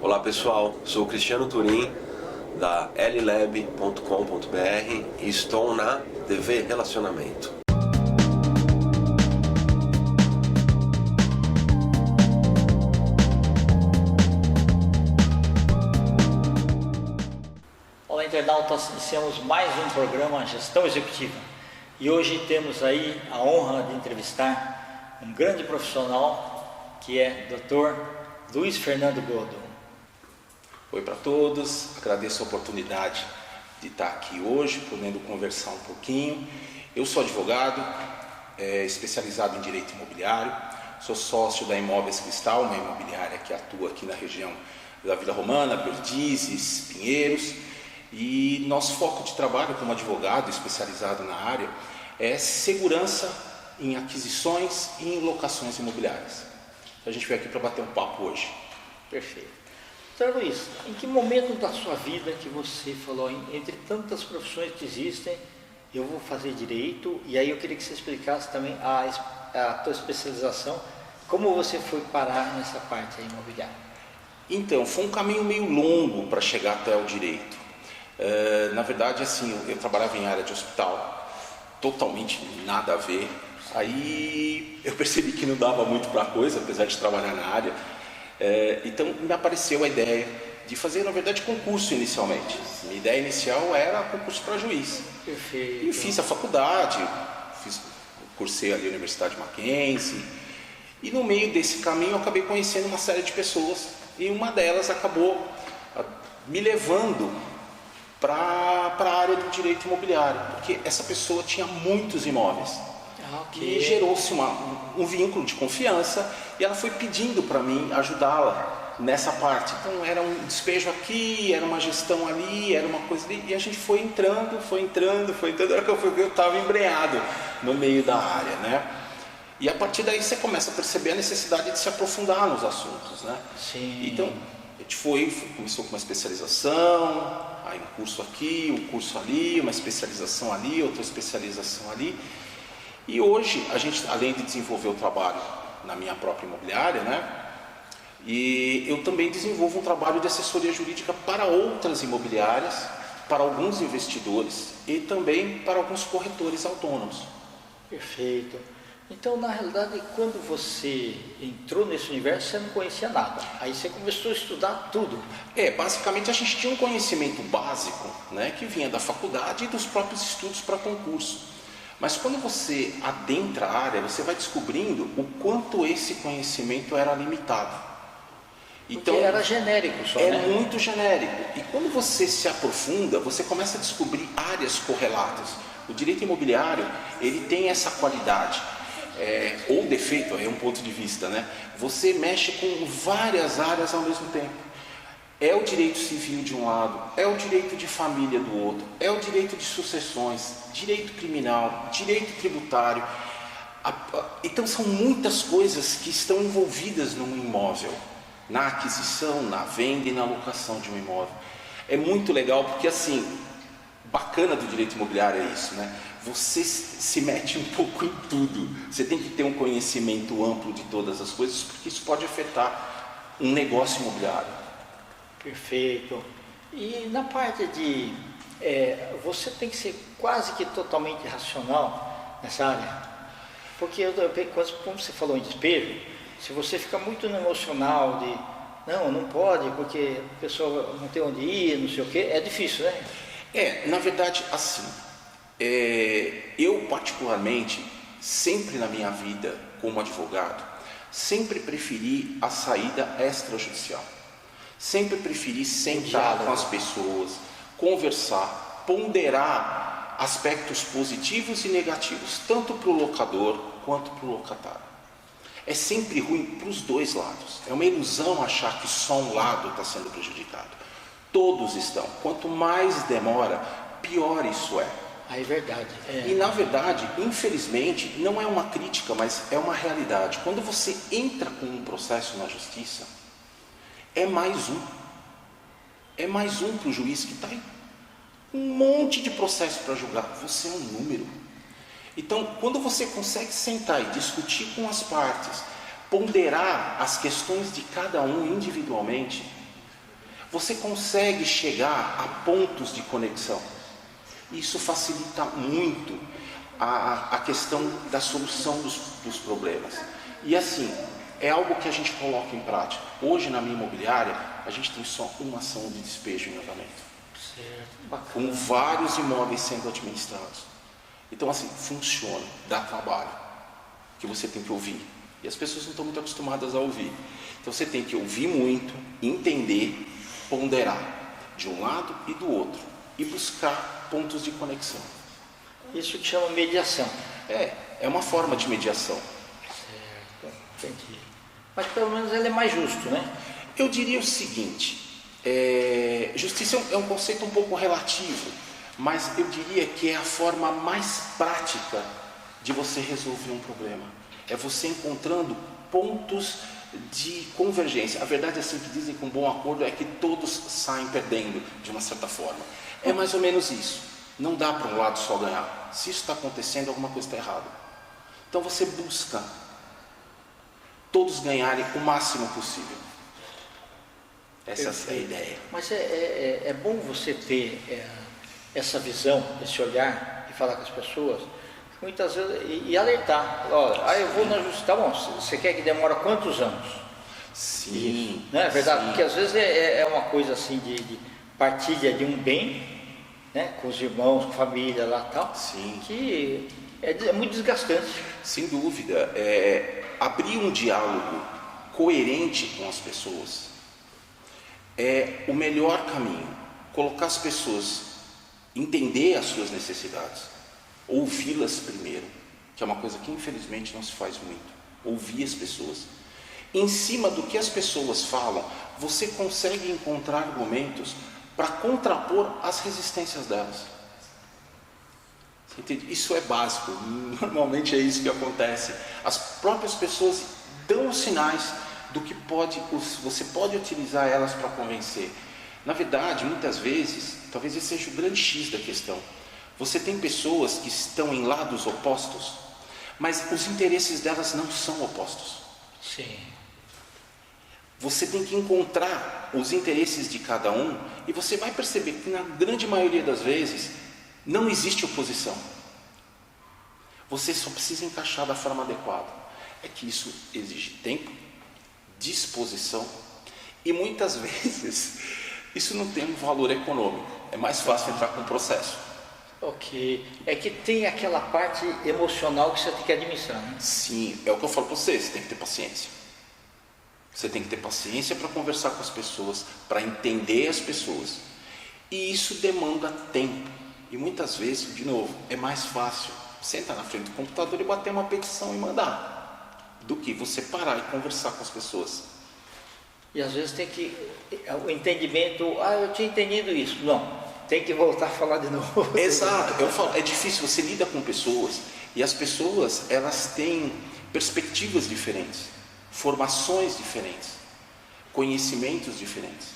Olá pessoal, sou o Cristiano Turim da llab.com.br e estou na TV Relacionamento. Olá internautas, iniciamos mais um programa Gestão Executiva e hoje temos aí a honra de entrevistar um grande profissional que é Dr. Luiz Fernando Godo. Oi para todos, agradeço a oportunidade de estar aqui hoje, podendo conversar um pouquinho. Eu sou advogado, especializado em direito imobiliário, sou sócio da Imóveis Cristal, uma imobiliária que atua aqui na região da Vila Romana, Perdizes, Pinheiros, e nosso foco de trabalho como advogado especializado na área é segurança em aquisições e em locações imobiliárias. A gente veio aqui para bater um papo hoje. Perfeito. Então, Luiz, em que momento da sua vida que você falou, entre tantas profissões que existem, eu vou fazer direito, e aí eu queria que você explicasse também a tua especialização, como você foi parar nessa parte aí imobiliária? Então, foi um caminho meio longo para chegar até o direito. Na verdade, assim, eu trabalhava em área de hospital, totalmente nada a ver. Aí eu percebi que não dava muito para a coisa, apesar de trabalhar na área. Então me apareceu a ideia de fazer, na verdade, concurso inicialmente. Minha ideia inicial era concurso para juiz. Perfeito. E fiz a faculdade, cursei ali a Universidade Mackenzie. E no meio desse caminho eu acabei conhecendo uma série de pessoas. E uma delas acabou me levando para a área do direito imobiliário. Porque essa pessoa tinha muitos imóveis. E gerou-se um vínculo de confiança e ela foi pedindo para mim ajudá-la nessa parte. Então era um despejo aqui, era uma gestão ali, era uma coisa ali, e a gente foi entrando, era que eu estava embrenhado no meio da área, né? E a partir daí você começa a perceber a necessidade de se aprofundar nos assuntos, né? Sim. Então a gente começou com uma especialização, aí um curso aqui, um curso ali, uma especialização ali, outra especialização ali. E hoje, a gente, além de desenvolver o trabalho na minha própria imobiliária, né? E eu também desenvolvo um trabalho de assessoria jurídica para outras imobiliárias, para alguns investidores e também para alguns corretores autônomos. Perfeito. Então, na realidade, quando você entrou nesse universo, você não conhecia nada. Aí você começou a estudar tudo. Basicamente a gente tinha um conhecimento básico, né? Que vinha da faculdade e dos próprios estudos para concurso. Mas quando você adentra a área, você vai descobrindo o quanto esse conhecimento era limitado. Então, porque era genérico só, né? Muito genérico. E quando você se aprofunda, você começa a descobrir áreas correlatas. O direito imobiliário, ele tem essa qualidade, ou defeito, é um ponto de vista, né? Você mexe com várias áreas ao mesmo tempo. É o direito civil de um lado, é o direito de família do outro, é o direito de sucessões, direito criminal, direito tributário. Então são muitas coisas que estão envolvidas num imóvel, na aquisição, na venda e na locação de um imóvel. É muito legal porque, assim, bacana do direito imobiliário é isso, né? Você se mete um pouco em tudo. Você tem que ter um conhecimento amplo de todas as coisas, porque isso pode afetar um negócio imobiliário. Perfeito. E na parte de... você tem que ser quase que totalmente racional nessa área. Porque, como você falou em despejo, se você fica muito no emocional de... Não pode, porque a pessoa não tem onde ir, não sei o quê, é difícil, né? Na verdade, assim, eu particularmente, sempre na minha vida como advogado, sempre preferi a saída extrajudicial. Sempre preferi sentar com as pessoas, conversar, ponderar aspectos positivos e negativos, tanto para o locador quanto para o locatário. É sempre ruim para os dois lados. É uma ilusão achar que só um lado está sendo prejudicado. Todos estão. Quanto mais demora, pior isso é. É verdade. E na verdade, infelizmente, não é uma crítica, mas é uma realidade. Quando você entra com um processo na justiça, é mais um. É mais um para o juiz que está aí. Um monte de processo para julgar. Você é um número. Então, quando você consegue sentar e discutir com as partes, ponderar as questões de cada um individualmente, você consegue chegar a pontos de conexão. Isso facilita muito a questão da solução dos problemas. E assim, é algo que a gente coloca em prática. Hoje na minha imobiliária, a gente tem só uma ação de despejo em andamento. Certo. Com vários imóveis sendo administrados. Então assim, funciona, dá trabalho, que você tem que ouvir. E as pessoas não estão muito acostumadas a ouvir. Então você tem que ouvir muito, entender, ponderar de um lado e do outro. E buscar pontos de conexão. Isso que chama mediação. É uma forma de mediação. Certo, entendi. Mas pelo menos ele é mais justo, né? Eu diria o seguinte, justiça é um conceito um pouco relativo, mas eu diria que é a forma mais prática de você resolver um problema. É você encontrando pontos de convergência. A verdade é assim que dizem que um bom acordo é que todos saem perdendo, de uma certa forma. É mais ou menos isso. Não dá para um lado só ganhar. Se isso está acontecendo, alguma coisa está errada. Então você busca todos ganharem o máximo possível. Essa é a ideia. Mas é bom você ter essa visão, esse olhar e falar com as pessoas, muitas vezes, e alertar. Olha, eu vou na justiça, tá bom, você quer que demora quantos anos? Sim. Não é verdade? Sim. Porque às vezes é uma coisa assim de partilha de um bem, né, com os irmãos, com a família lá e tal, Sim. que é muito desgastante. Sem dúvida. Abrir um diálogo coerente com as pessoas é o melhor caminho. Colocar as pessoas, entender as suas necessidades, ouvi-las primeiro, que é uma coisa que infelizmente não se faz muito. Ouvir as pessoas. Em cima do que as pessoas falam, você consegue encontrar argumentos para contrapor as resistências delas. Você entende? Isso é básico, normalmente é isso que acontece. As próprias pessoas dão os sinais do que você pode utilizar elas para convencer. Na verdade, muitas vezes, talvez esse seja o grande X da questão. Você tem pessoas que estão em lados opostos, mas os interesses delas não são opostos. Sim. Você tem que encontrar os interesses de cada um e você vai perceber que na grande maioria das vezes não existe oposição. Você só precisa encaixar da forma adequada. É que isso exige tempo, disposição e muitas vezes isso não tem um valor econômico. É mais fácil entrar com o processo. Ok. É que tem aquela parte emocional que você tem que administrar, né? Sim, é o que eu falo para você tem que ter paciência. Você tem que ter paciência para conversar com as pessoas, para entender as pessoas. E isso demanda tempo. E muitas vezes, de novo, é mais fácil sentar na frente do computador e bater uma petição e mandar, do que você parar e conversar com as pessoas. E às vezes tem que, o entendimento, eu tinha entendido isso. Não, tem que voltar a falar de novo. Exato, eu falo, é difícil, você lida com pessoas, e as pessoas, elas têm perspectivas diferentes, formações diferentes, conhecimentos diferentes.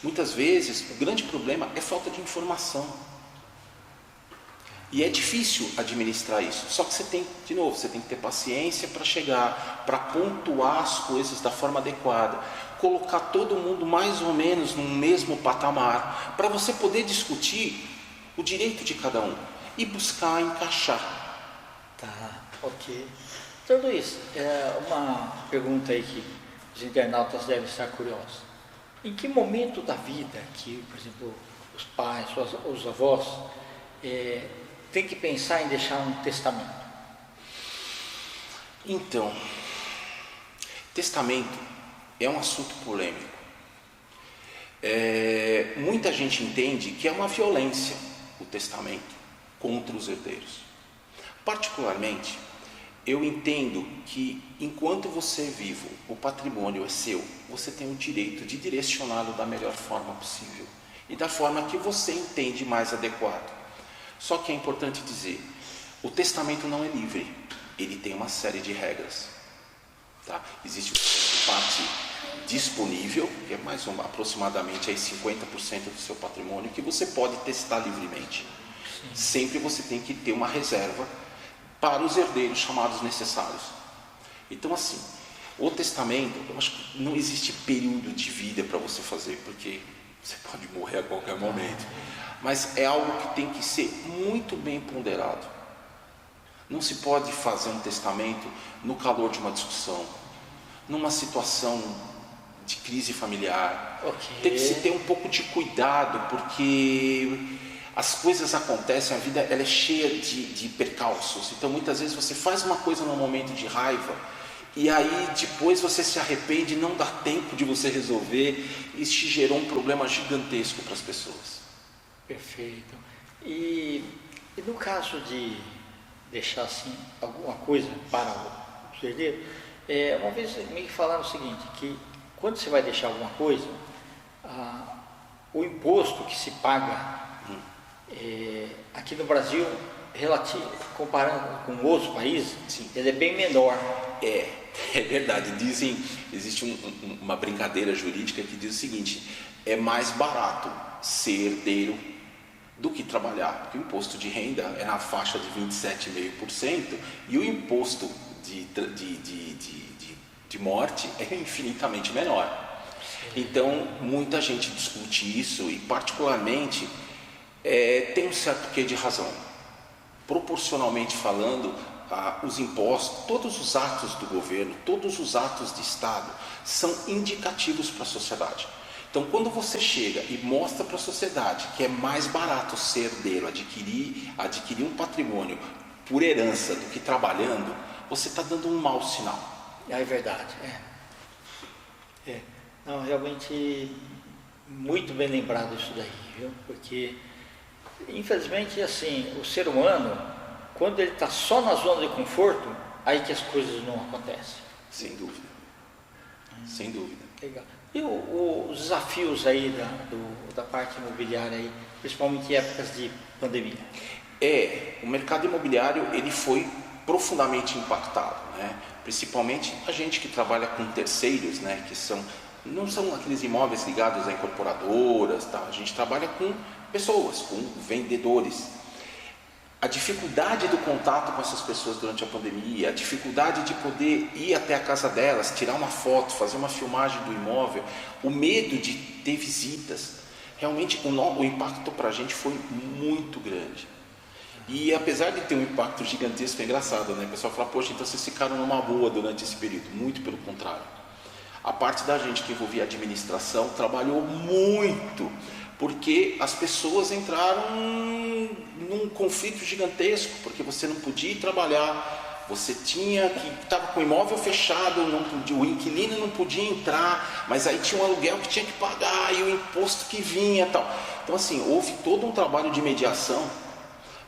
Muitas vezes, o grande problema é falta de informação. E é difícil administrar isso. Só que você tem, de novo, você tem que ter paciência para chegar, para pontuar as coisas da forma adequada, colocar todo mundo mais ou menos no mesmo patamar, para você poder discutir o direito de cada um e buscar encaixar. Tá, ok. Então, Luiz, uma pergunta aí que os internautas devem estar curiosos. Em que momento da vida que, por exemplo, os pais, os avós, tem que pensar em deixar um testamento? Então, testamento é um assunto polêmico. Muita gente entende que é uma violência o testamento contra os herdeiros. Particularmente, eu entendo que enquanto você é vivo, o patrimônio é seu, você tem o direito de direcioná-lo da melhor forma possível e da forma que você entende mais adequado. Só que é importante dizer, o testamento não é livre, ele tem uma série de regras. Tá? Existe uma parte disponível, que é aproximadamente aí 50% do seu patrimônio, que você pode testar livremente. Sim. Sempre você tem que ter uma reserva para os herdeiros chamados necessários. Então assim, o testamento, eu acho que não existe período de vida para você fazer, porque você pode morrer a qualquer momento. Mas é algo que tem que ser muito bem ponderado. Não se pode fazer um testamento no calor de uma discussão, numa situação de crise familiar. Tem que se ter um pouco de cuidado, porque as coisas acontecem, a vida ela é cheia de percalços. Então muitas vezes você faz uma coisa num momento de raiva, e aí depois você se arrepende, não dá tempo de você resolver, e isso gerou um problema gigantesco para as pessoas. Perfeito. E no caso de deixar assim alguma coisa para o herdeiro, uma vez me falaram o seguinte, que quando você vai deixar alguma coisa, o imposto que se paga aqui no Brasil, comparando com outros países, ele é bem menor. É verdade. Existe uma brincadeira jurídica que diz o seguinte: é mais barato ser herdeiro do que trabalhar, porque o imposto de renda é na faixa de 27,5% e o imposto de morte é infinitamente menor. Então muita gente discute isso, e particularmente tem um certo quê de razão. Proporcionalmente falando, os impostos, todos os atos do governo, todos os atos de Estado são indicativos para a sociedade. Então quando você chega e mostra para a sociedade que é mais barato ser herdeiro, adquirir um patrimônio por herança do que trabalhando, você está dando um mau sinal. É verdade. Não, realmente muito bem lembrado isso daí, viu? Porque infelizmente assim, o ser humano, quando ele está só na zona de conforto, aí que as coisas não acontecem. Sem dúvida. Sem dúvida. Legal. E os desafios aí da parte imobiliária aí, principalmente em épocas de pandemia? O mercado imobiliário ele foi profundamente impactado, né? Principalmente a gente que trabalha com terceiros, né? Que não são aqueles imóveis ligados a incorporadoras, tá? A gente trabalha com pessoas, com vendedores. A dificuldade do contato com essas pessoas durante a pandemia, a dificuldade de poder ir até a casa delas, tirar uma foto, fazer uma filmagem do imóvel, o medo de ter visitas, realmente o impacto para a gente foi muito grande. E apesar de ter um impacto gigantesco, é engraçado, né? O pessoal fala, poxa, então vocês ficaram numa boa durante esse período. Muito pelo contrário. A parte da gente que envolvia a administração trabalhou muito, porque as pessoas entraram num conflito gigantesco, porque você não podia ir trabalhar, você estava com o imóvel fechado, não podia, o inquilino não podia entrar, mas aí tinha um aluguel que tinha que pagar e o imposto que vinha e tal. Então assim, houve todo um trabalho de mediação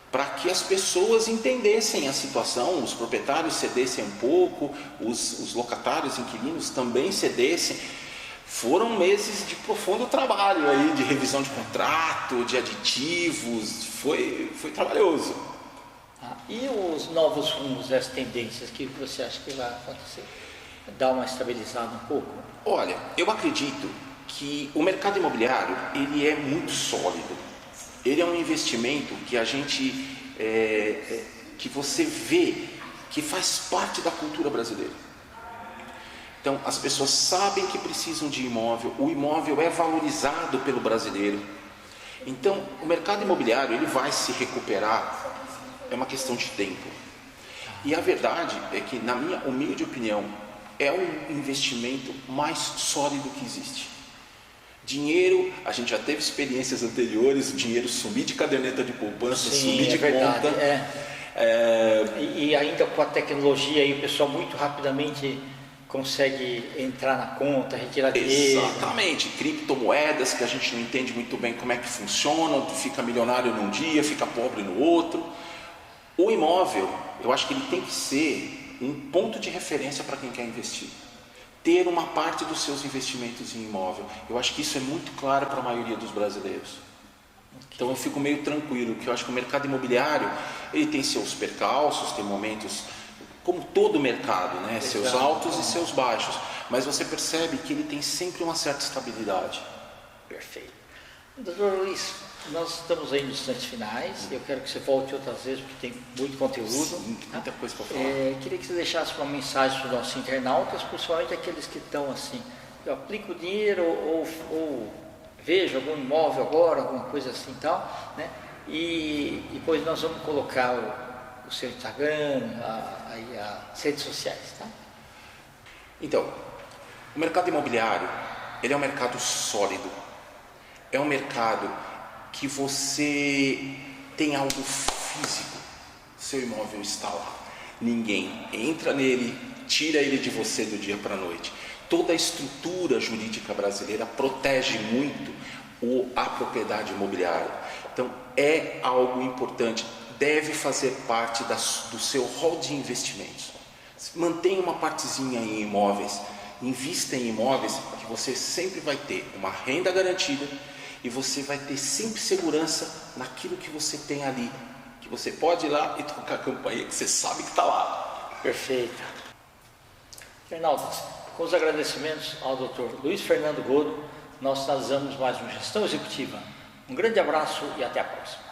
para que as pessoas entendessem a situação, os proprietários cedessem um pouco, os locatários, inquilinos também cedessem. Foram meses de profundo trabalho aí, de revisão de contrato, de aditivos, foi trabalhoso. E os novos rumos, as tendências, que você acha que vai acontecer? Dar uma estabilizada um pouco? Olha, eu acredito que o mercado imobiliário, ele é muito sólido. Ele é um investimento que a gente, que você vê, que faz parte da cultura brasileira. Então, as pessoas sabem que precisam de imóvel, o imóvel é valorizado pelo brasileiro. Então, o mercado imobiliário, ele vai se recuperar, é uma questão de tempo. E a verdade é que, na minha humilde opinião, é o investimento mais sólido que existe. Dinheiro, a gente já teve experiências anteriores, o dinheiro sumir de caderneta de poupança, sumir de verdade, conta. E ainda com a tecnologia, aí o pessoal muito rapidamente consegue entrar na conta, retirar dinheiro. Exatamente, criptomoedas que a gente não entende muito bem como é que funcionam, fica milionário num dia, fica pobre no outro. O imóvel, eu acho que ele tem que ser um ponto de referência para quem quer investir. Ter uma parte dos seus investimentos em imóvel. Eu acho que isso é muito claro para a maioria dos brasileiros. Então eu fico meio tranquilo, que eu acho que o mercado imobiliário, ele tem seus percalços, tem momentos, como todo mercado, né? Seus altos e seus baixos, mas você percebe que ele tem sempre uma certa estabilidade. Perfeito. Doutor Luiz, nós estamos aí nos instantes finais, eu quero que você volte outras vezes, porque tem muito conteúdo. Sim, muita coisa para falar. Queria que você deixasse uma mensagem para os nossos internautas, principalmente aqueles que estão assim, eu aplico o dinheiro ou vejo algum imóvel agora, alguma coisa assim e tal, né? E depois nós vamos colocar o seu Instagram, as redes sociais, tá? Então, o mercado imobiliário, ele é um mercado sólido, é um mercado que você tem algo físico, seu imóvel está lá, ninguém entra nele, tira ele de você do dia para a noite. Toda a estrutura jurídica brasileira protege muito a propriedade imobiliária, então é algo importante, deve fazer parte do seu rol de investimentos. Mantenha uma partezinha em imóveis, invista em imóveis que você sempre vai ter uma renda garantida e você vai ter sempre segurança naquilo que você tem ali, que você pode ir lá e tocar a campainha que você sabe que está lá. Perfeito. Reinaldo, com os agradecimentos ao Dr. Luiz Fernando Godo, nós finalizamos mais uma Gestão Executiva. Um grande abraço e até a próxima.